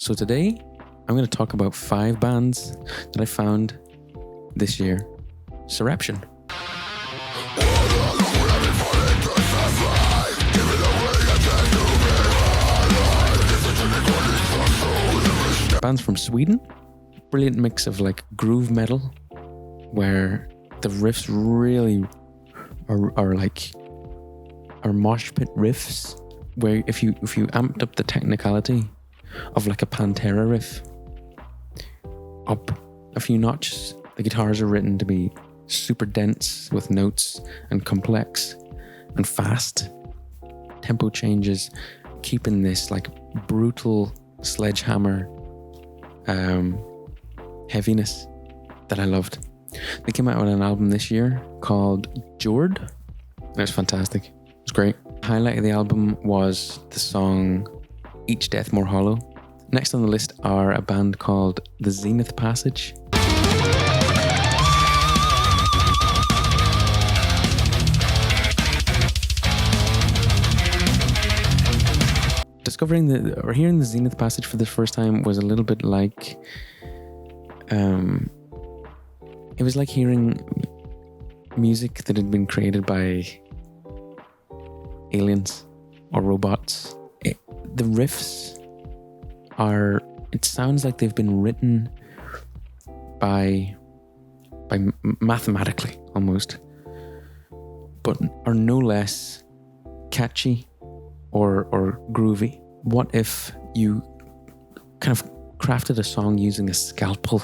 So today, I'm going to talk about 5 bands that I found this year. Surreption. Bands from Sweden. Brilliant mix of like groove metal, where the riffs really are mosh pit riffs, where if you amped up the technicality of like a Pantera riff up a few notches, the guitars are written to be super dense with notes and complex and fast. Tempo changes, keeping this like brutal sledgehammer heaviness that I loved. They came out with an album this year called Jord. It was fantastic. It was great. Highlight of the album was the song Each Death More Hollow. Next on the list are a band called The Zenith Passage. Hearing the Zenith Passage for the first time was a little bit like, it was like hearing music that had been created by aliens or robots. The riffs it sounds like they've been written by mathematically almost, but are no less catchy or groovy. What if you kind of crafted a song using a scalpel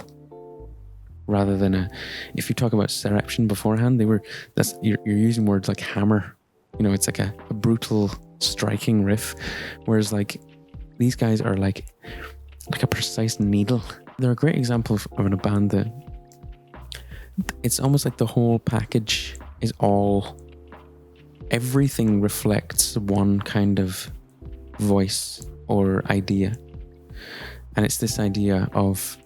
rather than if you talk about Surreption beforehand, you're using words like hammer. You know, it's like a brutal striking riff, whereas like these guys are like a precise needle. They're a great example of a band that it's almost like the whole package is everything reflects one kind of voice or idea. And it's this idea of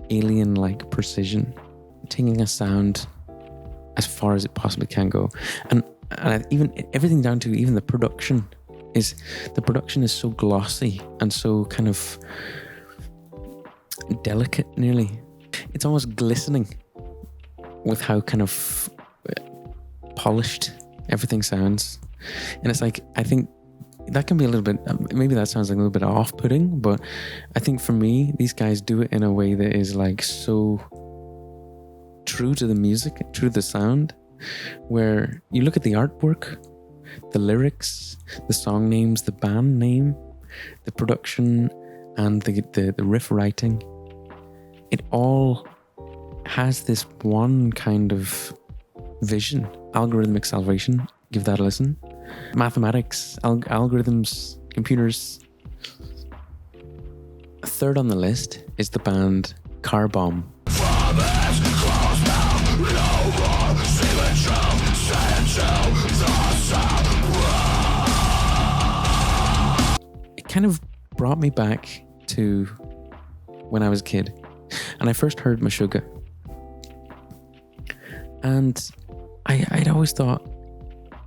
alien-like precision, taking a sound as far as it possibly can go. And even everything down to even the production is so glossy and so kind of delicate nearly. It's almost glistening with how kind of polished everything sounds. And it's like, I think that can be a little bit, maybe that sounds like a little bit off-putting, but I think for me, these guys do it in a way that is like so true to the music, true to the sound, where you look at the artwork, the lyrics, the song names, the band name, the production, and the riff writing. It all has this one kind of vision. Algorithmic Salvation, give that a listen. Mathematics, algorithms, computers. Third on the list is the band Car Bomb. It kind of brought me back to when I was a kid and I first heard Meshuggah. And I'd always thought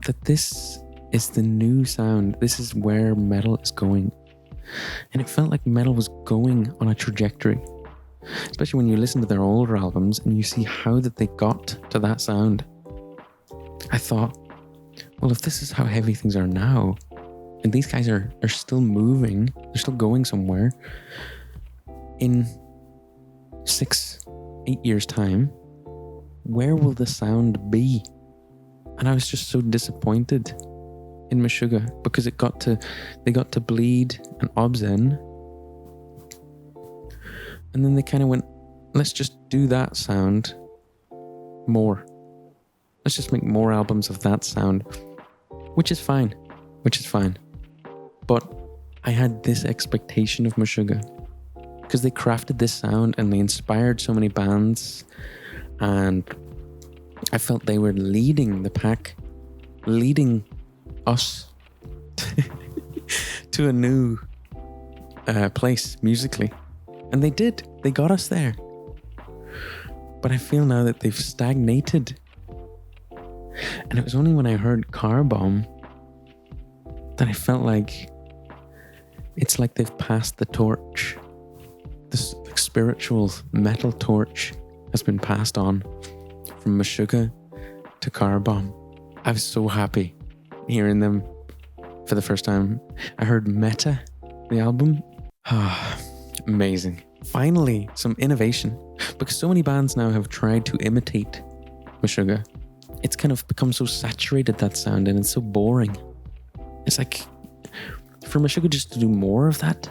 that this is the new sound. This is where metal is going. And it felt like metal was going on a trajectory. Especially when you listen to their older albums and you see how that they got to that sound. I thought, well, if this is how heavy things are now, and these guys are still moving, they're still going somewhere, in 6-8 years' time, where will the sound be? And I was just so disappointed in Meshuggah because they got to Bleed and Obscene, and then they kind of went, let's just do that sound more. Let's just make more albums of that sound, which is fine. But I had this expectation of Meshuggah because they crafted this sound and they inspired so many bands, and I felt they were leading the pack, leading us to a new place musically. And they did. They got us there. But I feel now that they've stagnated. And it was only when I heard Car Bomb that I felt like it's like they've passed the torch this like, spiritual metal torch has been passed on from Meshuggah to Car Bomb. I was so happy hearing them for the first time. I heard Meta, the album. Amazing. Finally, some innovation. Because so many bands now have tried to imitate Meshuggah. It's kind of become so saturated, that sound, and it's so boring. It's like, for Meshuggah just to do more of that.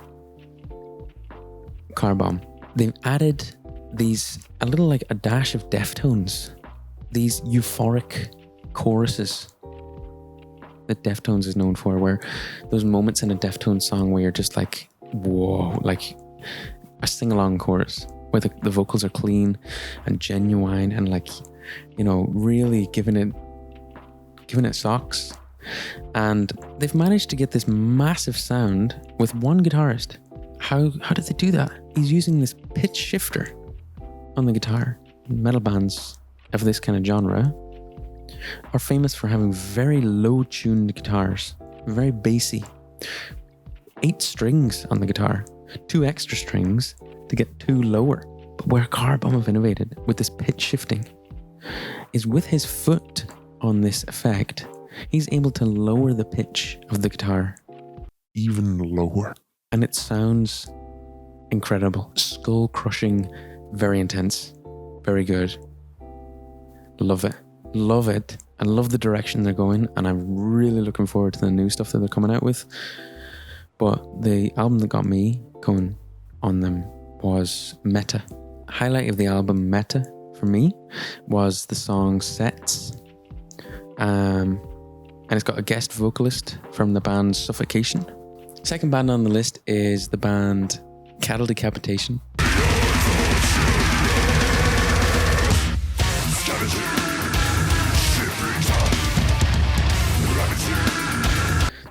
Car Bomb. They've added a little like a dash of Deftones. These euphoric choruses that Deftones is known for, where those moments in a Deftones song where you're just like, whoa, like a sing-along chorus where the vocals are clean and genuine and like, you know, really giving it socks. And they've managed to get this massive sound with one guitarist. How did they do that? He's using this pitch shifter on the guitar. Metal bands of this kind of genre are famous for having very low-tuned guitars, very bassy. 8 strings on the guitar, 2 extra strings to get 2 lower. But where Car Bomb have innovated with this pitch shifting is with his foot on this effect, he's able to lower the pitch of the guitar even lower. And it sounds incredible. Skull crushing, very intense, very good. Love it. Love it. I love the direction they're going, and I'm really looking forward to the new stuff that they're coming out with. But the album that got me going on them was Meta. Highlight of the album Meta for me was the song Sets. And it's got a guest vocalist from the band Suffocation. Second band on the list is the band Cattle Decapitation.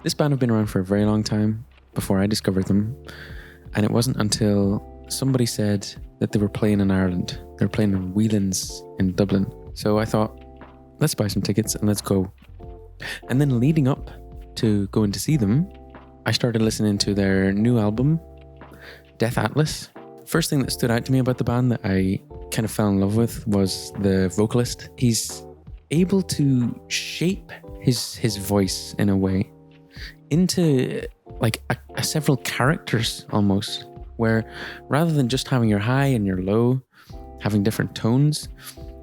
This band have been around for a very long time before I discovered them, and it wasn't until somebody said that they were playing in Ireland. They were playing in Whelan's in Dublin. So I thought, let's buy some tickets and let's go. And then leading up to going to see them, I started listening to their new album, Death Atlas. First thing that stood out to me about the band that I kind of fell in love with was the vocalist. He's able to shape his voice in a way into like a several characters almost, where rather than just having your high and your low, having different tones,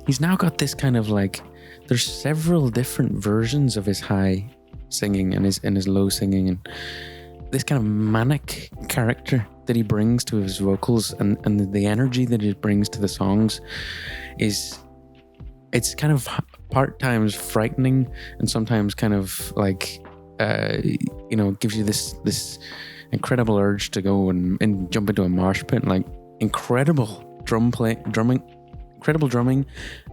he's now got this kind of like, there's several different versions of his high singing and his low singing, and this kind of manic character that he brings to his vocals and the energy that he brings to the songs it's kind of part times frightening and sometimes kind of like gives you this incredible urge to go and jump into a mosh pit. Like incredible incredible drumming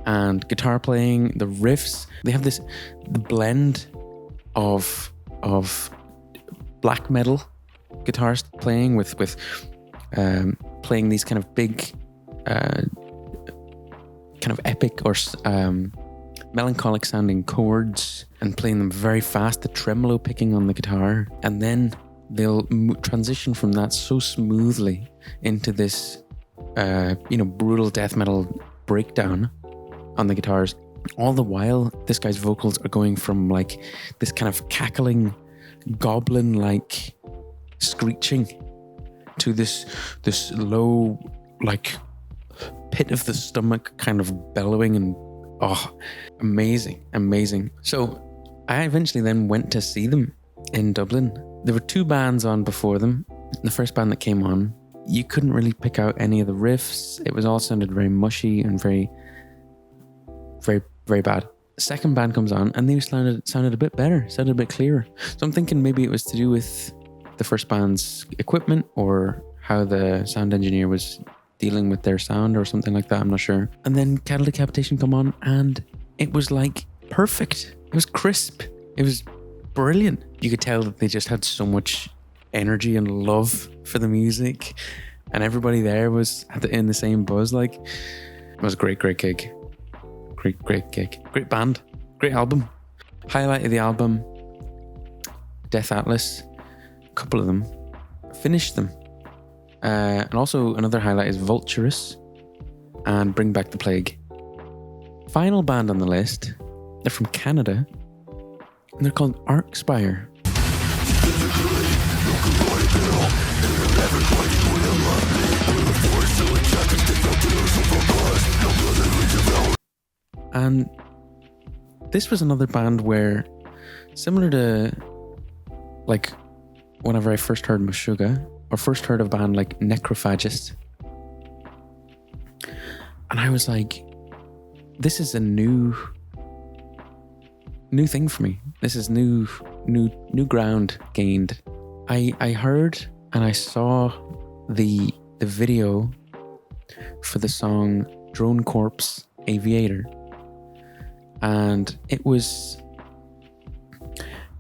and guitar playing, the riffs. They have the blend of black metal guitars playing with playing these kind of big kind of epic or melancholic sounding chords and playing them very fast, the tremolo picking on the guitar, and then they'll transition from that so smoothly into this brutal death metal breakdown on the guitars. All the while this guy's vocals are going from like this kind of cackling goblin like screeching to this low like pit of the stomach kind of bellowing, and amazing. So I eventually then went to see them in Dublin. There were 2 bands on before them. The first band that came on, you couldn't really pick out any of the riffs. It was all sounded very mushy and very very bad. The second band comes on and they sounded a bit better, sounded a bit clearer. So I'm thinking maybe it was to do with the first band's equipment or how the sound engineer was dealing with their sound or something like that. I'm not sure. And then Cattle Decapitation come on and it was like perfect. It was crisp. It was brilliant. You could tell that they just had so much energy and love for the music, and everybody there was in the same buzz. Like, it was a great gig. Great gig. Great band. Great album. Highlight of the album, Death Atlas. A couple of them. Finished them. And also another highlight is Vulturous and Bring Back the Plague. Final band on the list, they're from Canada, and they're called Arcspire. And this was another band where, similar to like whenever I first heard Meshuggah, or first heard of a band like Necrophagist, and I was like, this is a new thing for me. This is new ground gained. I heard and I saw the video for the song Drone Corpse Aviator, and it was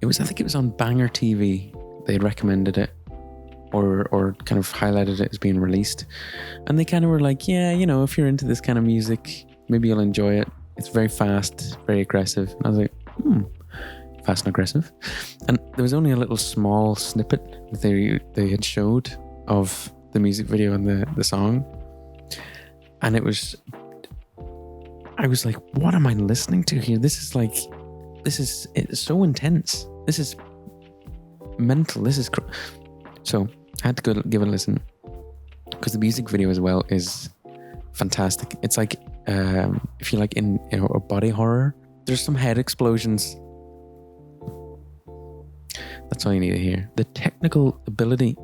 I think it was on Banger TV. They had recommended it or kind of highlighted it as being released, and they kind of were like, yeah, you know, if you're into this kind of music, maybe you'll enjoy it. It's very fast, very aggressive. And I was like, fast and aggressive. And there was only a little small snippet that they had showed of the music video and the song, and I was like, what am I listening to here? It's so intense. This is mental. So I had to go give it a listen, because the music video as well is fantastic. It's like, if you like in a body horror, there's some head explosions. That's all you need to hear. The technical ability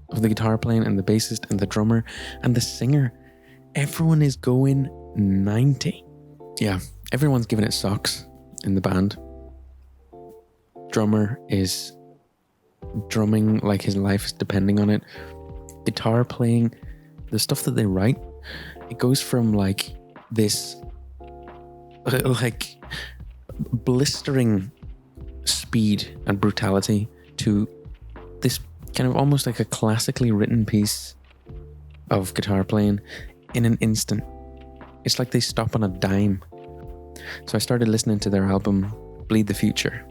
of the guitar playing and the bassist and the drummer and the singer, everyone is going 90. Yeah, everyone's giving it socks in the band. Drummer is drumming like his life is depending on it. Guitar playing, the stuff that they write, it goes from like this like blistering speed and brutality to this kind of almost like a classically written piece of guitar playing in an instant. It's like they stop on a dime. So I started listening to their album Bleed the Future,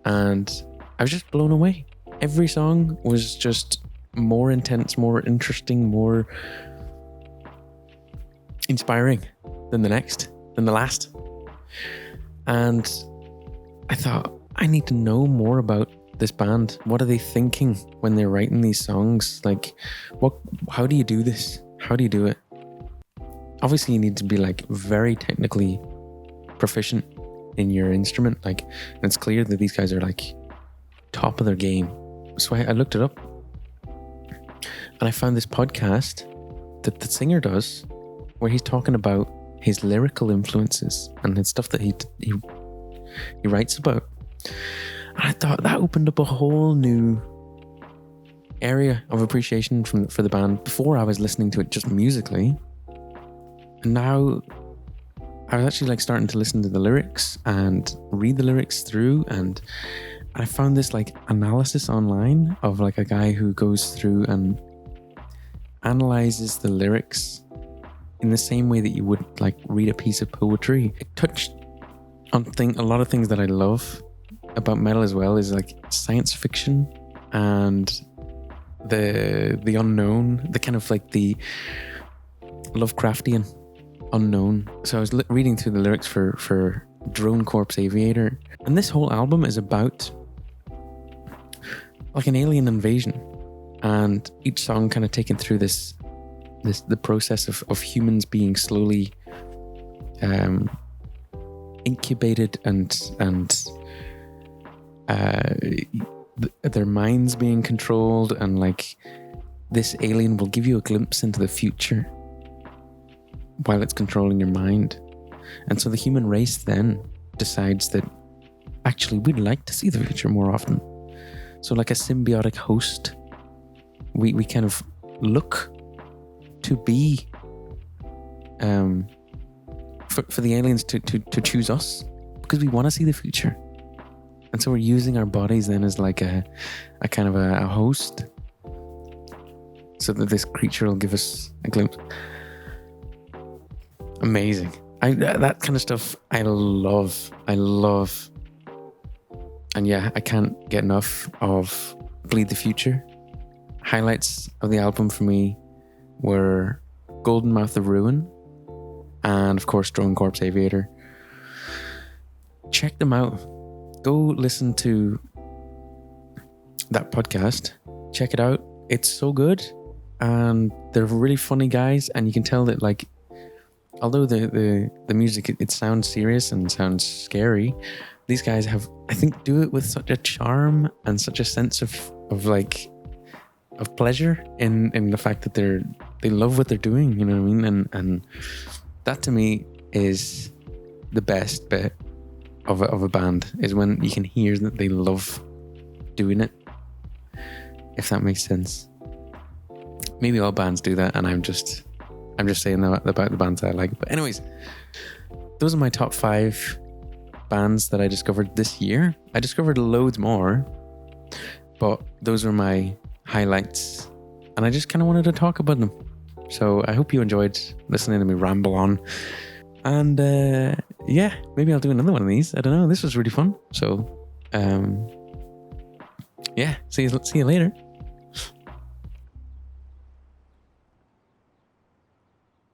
and I was just blown away. Every song was just more intense, more interesting, more inspiring than the last. And I thought, I need to know more about this band. What are they thinking when they're writing these songs? Like, how do you do this? How do you do it? Obviously, you need to be like very technically proficient in your instrument. Like, and it's clear that these guys are like top of their game. So I looked it up, and I found this podcast that the singer does, where he's talking about his lyrical influences and the stuff that he writes about. And I thought that opened up a whole new area of appreciation for the band. Before, I was listening to it just musically, and now I was actually like starting to listen to the lyrics and read the lyrics through, and I found this like analysis online of like a guy who goes through and analyzes the lyrics in the same way that you would like read a piece of poetry. It touched on a lot of things that I love about metal as well, is like science fiction and the unknown, the kind of like the Lovecraftian unknown. So I was reading through the lyrics for Drone Corpse Aviator, and this whole album is about like an alien invasion, and each song kind of taken through the process of humans being slowly incubated and their minds being controlled, and like this alien will give you a glimpse into the future while it's controlling your mind. And so the human race then decides that actually we'd like to see the future more often. So like a symbiotic host, we kind of look to be for the aliens to choose us, because we want to see the future. And so we're using our bodies then as like a kind of a host, so that this creature will give us a glimpse. Amazing. That kind of stuff I love. And yeah, I can't get enough of Bleed the Future highlights of the album for me were Golden Mouth of Ruin and, of course, Drone Corpse Aviator. Check them out. Go listen to that podcast. Check it out. It's so good. And they're really funny guys. And you can tell that, like, although the music, it sounds serious and sounds scary, these guys do it with such a charm and such a sense of pleasure in the fact that they love what they're doing, you know what I mean? And that to me is the best bit of a band, is when you can hear that they love doing it, if that makes sense. Maybe all bands do that, and I'm just saying that about the bands that I like. But anyways, those are my top 5 bands that I discovered this year. I discovered loads more, but those were my highlights, and I just kind of wanted to talk about them. So I hope you enjoyed listening to me ramble on. And yeah, maybe I'll do another one of these. I don't know. This was really fun. So yeah, see you later.